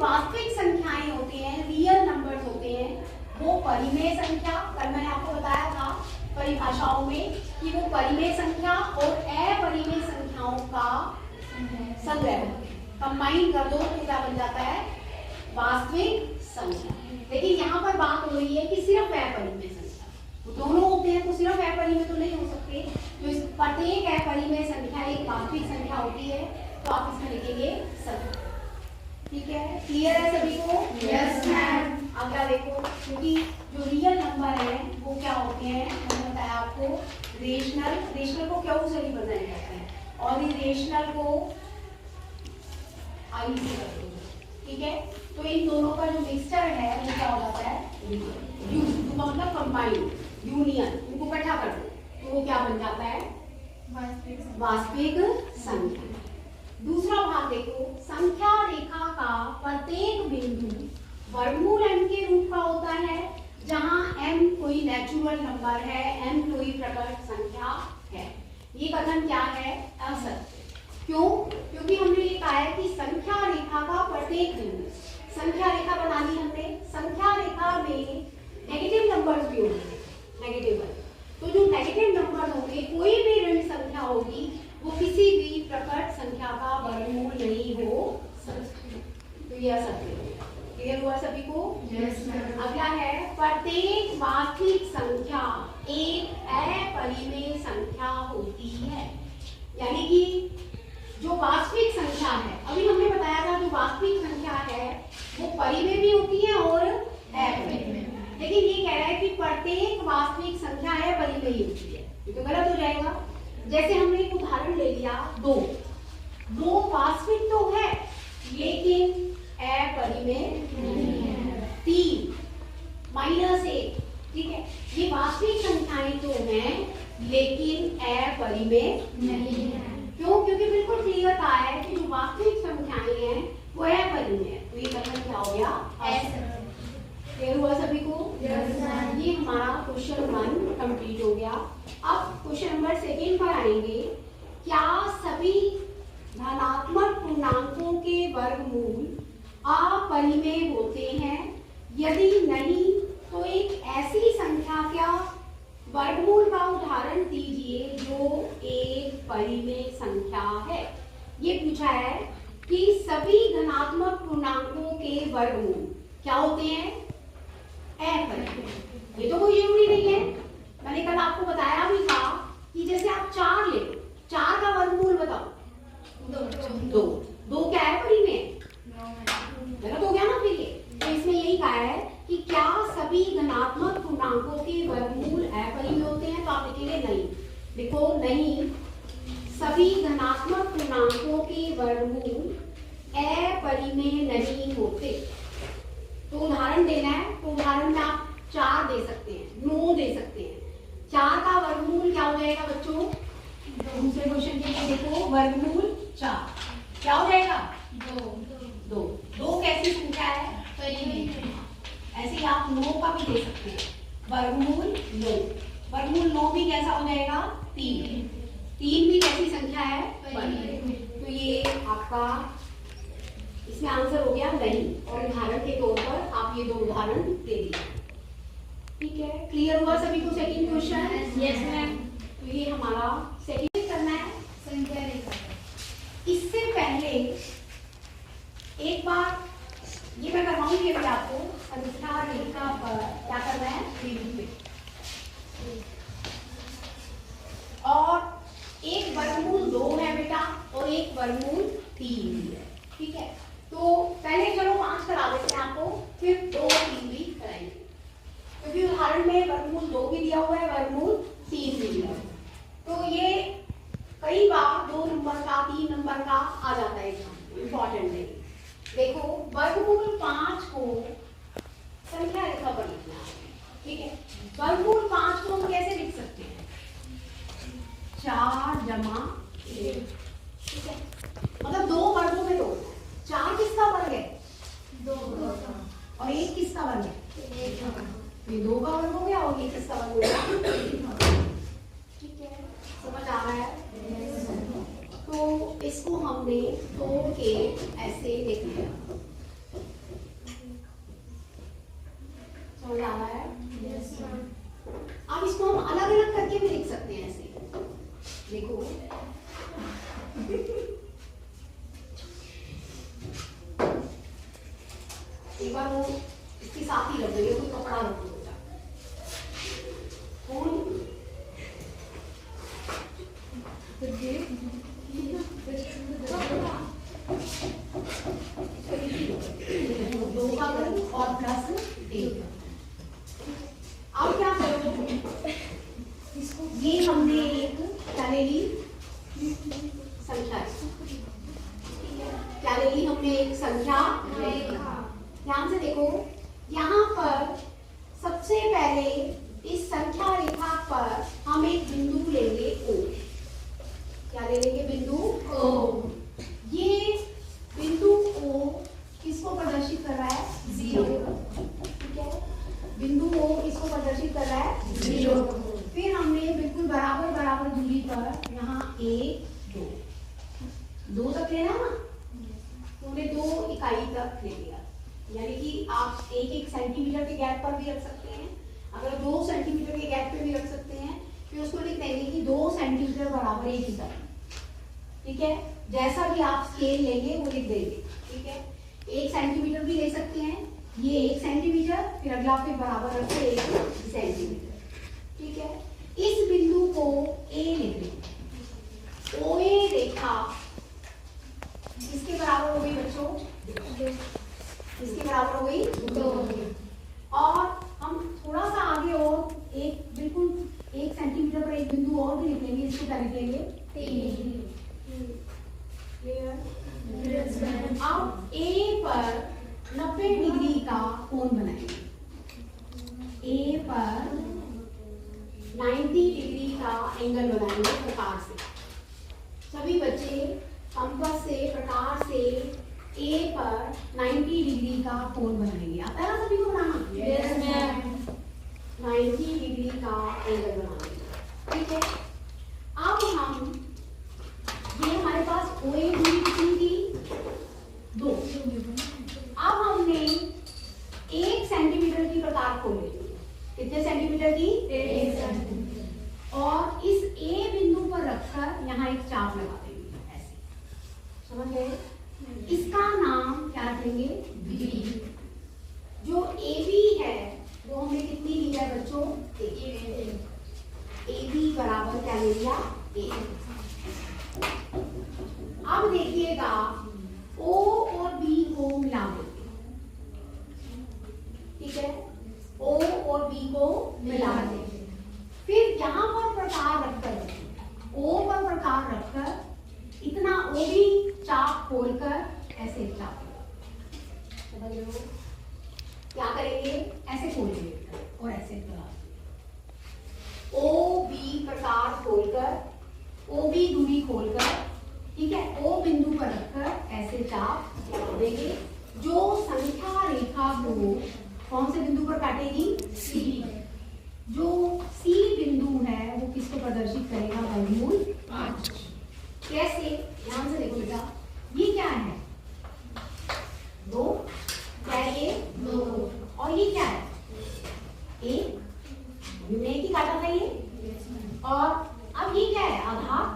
वास्तविक संख्याएं होती हैं, रियल नंबर्स होते हैं, वो परिमेय संख्या, कल मैंने आपको बताया था परिभाषाओं में कि वो परिमेय संख्या और अपरिमेय संख्याओं का संग्रह, कंबाइन कर दो तो क्या बन जाता है, वास्तविक संख्या। लेकिन यहाँ पर बात हो रही है कि सिर्फ अपरिमेय संख्या, वो दोनों होते हैं तो सिर्फ अपरिमेय तो नहीं हो सकते, तो इस प्रत्येक अपरिमेय संख्या एक वास्तविक संख्या होती है, तो आप इसमें लिखेंगे संख्या। ठीक है, क्लियर है सभी को? Yes ma'am. अगला देखो, क्योंकि जो रियल नंबर है वो क्या होते हैं, मैंने बताया आपको, रेशनल को क्या से रिप्रेजेंट करते हैं और इरेशनल को आई से करते हैं। ठीक है, तो इन दोनों का जो मिक्सचर है वो क्या हो जाता है, मतलब कंबाइन, यूनियन, उनको इकट्ठा कर दो तो वो क्या बन जाता है, वास्तविक संख्या। दूसरा भाग देखो, संख्या रेखा का प्रत्येक बिंदु वर्गमूल m के रूप का होता है, जहां m कोई नेचुरल नंबर है, m कोई प्रकट संख्या है। ये कथन क्या है, असत्य। क्यों? क्योंकि हमने ये कहा है कि संख्या रेखा का प्रत्येक बिंदु, संख्या रेखा बना ली हमने, संख्या रेखा में नेगेटिव नंबर्स भी होंगे, नेगेटिव, तो जो नेगेटिव नंबर होंगे, कोई भी ऋण संख्या होगी, वो किसी भी प्रकट संख्या का वर्गमूल नहीं हो सकती, तो यह असत्य है। क्लियर हुआ सभी को? Yes ma'am. अगला है, प्रत्येक वास्तविक संख्या एक अपरिमेय संख्या होती है, यानी कि जो वास्तविक संख्या है, अभी हमने बताया था जो वास्तविक संख्या है वो परिमेय भी होती है और अपरिमेय, लेकिन ये कह रहा है कि प्रत्येक वास्तविक संख्या अपरिमेय ही होती है, ये तो गलत हो जाएगा। जैसे हमने एक उदाहरण ले लिया, दो वास्तविक तो है लेकिन अपरिमेय नहीं है। 3 -1, ठीक है, ये वास्तविक संख्याएं तो हैं लेकिन अपरिमेय नहीं है। क्यों? क्योंकि बिल्कुल क्लियर कहा है कि जो वास्तविक संख्याएं हैं वो अपरिमेय है, तो ये कथन क्या हो गया, क्लियर हुआ सभी को? ये हमारा क्वेश्चन 1 कंप्लीट हो गया। अब क्वेश्चन नंबर 2 पर आएंगे। क्या सभी धनात्मक पूर्णांकों के वर्गमूल अपरिमेय होते हैं? यदि नहीं तो एक ऐसी संख्या का वर्गमूल का उदाहरण दीजिए जो एक परिमेय संख्या है। ये पूछा है कि सभी धनात्मक पूर्णांकों के वर्गमूल क्या होते हैं, अपरिमेय। ये तो कोई जरूरी नहीं है, मैंने कल आपको बताया भी था कि जैसे आप 4 ले लो, 4 का वर्गमूल बताओ, 2 क्या है, परिमेय, गलत हो गया ना फिर ये। तो इसमें यही कहा है कि क्या सभी धनात्मक पूर्णांकों के वर्गमूल अपरिमेय होते हैं, तो आप लिखेंगे नहीं, देखो नहीं, सभी धनात्मक पूर्णांकों के वर्गमूल अपरिमेय नहीं होते। तो उदाहरण देना है, तो उदाहरण में आप 4 दे सकते हैं, 9 दे सकते हैं। 4 का वर्गमूल क्या हो जाएगा बच्चों, दूसरे क्वेश्चन के लिए देखो, वर्गमूल 4 क्या हो जाएगा, 2 कैसी संख्या है, परिमेय। ऐसे ही आप 9 का भी दे सकते हैं, वर्गमूल 9, वर्गमूल 9 भी कैसा हो जाएगा, 3 भी कैसी संख्या है, परिमेय। तो ये आपका इसमें आंसर हो गया नहीं, और उदाहरण के तौर पर आप ये 2 उदाहरण दे दिए। ठीक है, क्लियर हुआ सभी को सेकंड क्वेश्चन? Yes ma'am. तो ये हमारा सेकंड करना है संख्या रेखा। इससे पहले एक बार ये मैं करवाऊंगी अभी आपको, संख्या रेखा पर क्या करना है, और एक वर्गमूल 2 है बेटा और एक वर्गमूल 3 है। ठीक है, तो पहले चलो 5 करा देते हैं आपको, फिर 2 3 भी कराएंगे, क्योंकि उदाहरण में वर्गमूल 2 भी दिया हुआ है, वर्गमूल 3 भी दिया हुआ है। तो ये कई बार 2 नंबर का 3 नंबर का आ जाता है एग्जाम, इंपॉर्टेंट है। देखो वर्गमूल 5 को संख्या रेखा पर लिखना है, ठीक है। वर्गमूल 5 को हम कैसे लिख सकते हैं, 4 जमा 1, ठीक है, मतलब 2 वर्गों में 2, 4 किसका वर्ग है, 2 और 1 किसका वर्ग है, 1। ये 2 का वर्ग हो गया और ये किसका वर्ग हो गया, ठीक है, समझ आ रहा है। तो इसको हमने तोड़ के ऐसे लिख लिया। आ रहा है? अब इसको हम अलग अलग करके भी लिख सकते हैं ऐसे। देखो एक बार वो इसके साथ ही रख देंगे, कोई कपड़ा रख दो दो का वर्ग और प्लस 1। अब क्या करो, ये हमने एक क्या ले ली संख्या, क्या ले ली हमने एक संख्या। ध्यान से देखो, यहाँ पर सबसे पहले इस संख्या रेखा पर हम एक बिंदु लेंगे O। क्या ले लेंगे? बिंदु O। ये बिंदु O किसको प्रदर्शित कर रहा है? 0। ठीक है, बिंदु O किसको प्रदर्शिित कर रहा है? 0। फिर हमने बिल्कुल बराबर बराबर दूरी पर यहाँ 1 2 तक लेना ना, हमने 2 इकाई तक ले लिया। यानी कि आप 1 सेंटीमीटर के गैप पर भी रख सकते हैं, अगर 2 सेंटीमीटर के गैप पे भी रख सकते हैं। फिर उसको लिख देंगे कि 2 सेंटीमीटर बराबर 1 इकाई। ठीक है, जैसा भी आप स्केल लेंगे वो लिख देंगे। ठीक है, 1 सेंटीमीटर भी ले सकते हैं, ये 1 सेंटीमीटर, फिर अगला फिर बराबर रखते 1 सेंटीमीटर। ठीक है, इस बिंदु को A लिख देंगे। OA रेखा इसके बराबर हो गई बच्चों, इसके बराबर हो गई 2। और हम थोड़ा सा आगे और एक बिल्कुल 1 सेंटीमीटर पर एक बिंदु और भी लिख लेंगे, इसको क्या लिख लेंगे? 3। अब A पर 90 डिग्री का कोण बनाएंगे। A पर 90 डिग्री का एंगल बनाएंगे प्रकार से। सभी बच्चे कंपास से प्रकार से A पर 90 डिग्री का कोण बनाएंगे। आता है ना सभी को बनाना? Yes ma'am. 90 डिग्री का एंगल बनाएंगे। ठीक है, अब हम ये हमारे पास OA दूरी कितनी थी? 2। अब हमने 1 सेंटीमीटर की प्रकार खोली। कितने सेंटीमीटर की? 1 सेंटीमीटर। और इस A बिंदु पर रखकर यहाँ एक चाप लगा देंगे ऐसे। समझ गए? इसका नाम क्या रखेंगे? B। जो AB है वो हमने कितनी ली है बच्चों? AB बराबर क्या ले लिया? A। अब देखिएगा O और B को मिला देंगे। ठीक है, O और B को मिला देंगे। फिर यहाँ पर प्रकार रखकर, O पर प्रकार रखकर इतना OB चाप खोलकर ऐसे चाप, समझ लो क्या करेंगे? ऐसे खोलेंगे और ऐसे लगा OB प्रकार खोलकर, OB दूरी खोलकर, ठीक है, O बिंदु पर रखकर ऐसे चाप लगा देंगे, जो संख्या रेखा को कौन से बिंदु पर काटेगी? C। जो C बिंदु है वो किसको प्रदर्शित करेगा? वर्गमूल 5। कैसे? ध्यान से देखो बेटा, ये क्या है? 2। क्या है ये? 2। और ये क्या है? 1। हमने एक ही काटा था ये। और अब ये क्या है? आधार।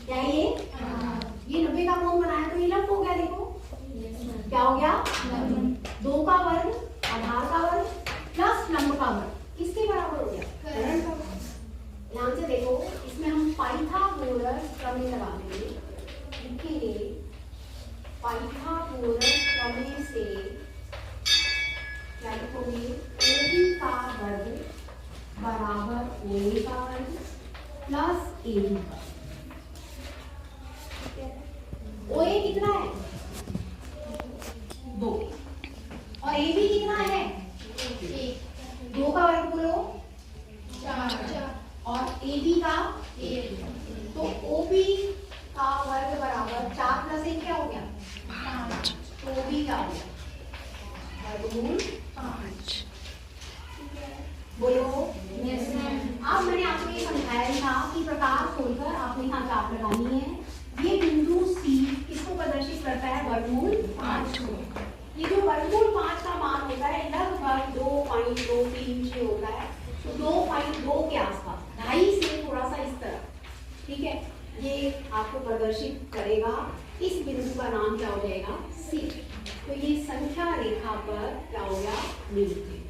क्या है ये? ये 90 का कोण बनाया तो ये लंब हो गया। देखो क्या हो गया? 2 का वर्ग आधार का वर्ग प्लस लंब का वर्ग किसके बराबर हो गया? करण का वर्ग। ध्यान से देखो, इसमें हम पाइथागोरस प्रमेय लगा देंगे। लिखेंगे पाइथागोरस प्रमेय से क्या लिखोगे? AB का वर्ग बराबर OA का वर्ग प्लस AB का। OA कितना है? 2। और AB कितना है? 1। 2 का वर्ग बोलो 4 और AB का 1। तो OB का वर्ग बराबर 4 प्लस 1 क्या हो गया? 5। तो OB क्या हो गया? वर्गमूल 5। बोलो यस मैम। अब मैंने आपको ये समझाया था कि प्रकार खोलकर आपने यहाँ चाप लगानी है। ये बिंदु C किसको प्रदर्शित करता है? वर्गमूल 5 को। ये जो वर्गमूल 5 का मान होता है लगभग 2.236 होता है, तो 2.2 के आसपास, 2.5 से थोड़ा सा इस तरह, ठीक है। ये आपको प्रदर्शित करेगा, इस बिंदु का नाम क्या हो जाएगा, सी। तो ये संख्या रेखा पर क्या हो गया, मिलते।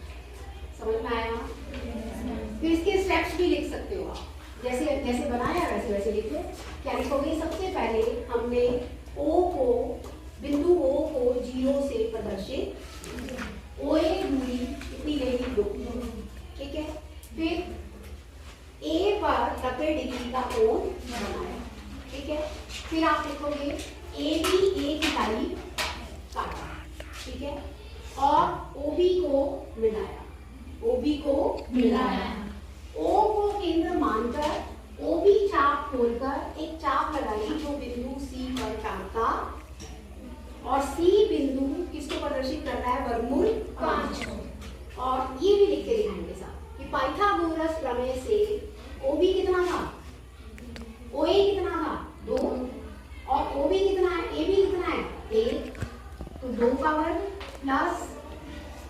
समझ में आया? फिर इसके स्टेप्स भी लिख सकते हो आप, जैसे जैसे बनाया वैसे वैसे लिखो। क्या लिखोगे? सबसे पहले हमने ओ को, बिंदु ओ को 0 से प्रदर्शित, OA दूरी कितनी लेगी, 2, ठीक है। फिर ए पर 90 डिग्री का कोण बनाया, ठीक है। फिर आप लिखोगे AB एक इकाई काटा, ठीक है, और OB को मिलाया, OB को मिलाया, O को केंद्र मानकर OB चाप खोलकर एक चाप लगाई जो बिंदु C पर काटता, और C बिंदु किसको प्रदर्शित करता है, वर्गमूल 5। और ये भी लिख के दिखाएंगे साहब कि पाइथागोरस प्रमेय से OB कितना था, OA कितना था, 2, और OB कितना है, AB कितना है, 1। तो 2 का वर्ग प्लस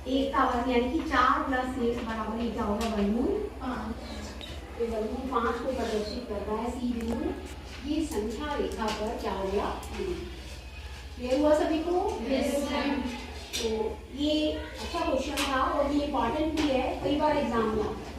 1 का वर्ग, यानी कि 4 + 1 बराबर ये क्या होगा, वर्गमूल 5। तो वर्गमूल 5 को प्रदर्शित करता है C बिंदु, ये संख्या रेखा पर क्या हो गया, क्लियर हुआ सभी को? तो ये अच्छा क्वेश्चन था और ये इम्पोर्टेंट भी है, कई बार एग्जाम में आता है।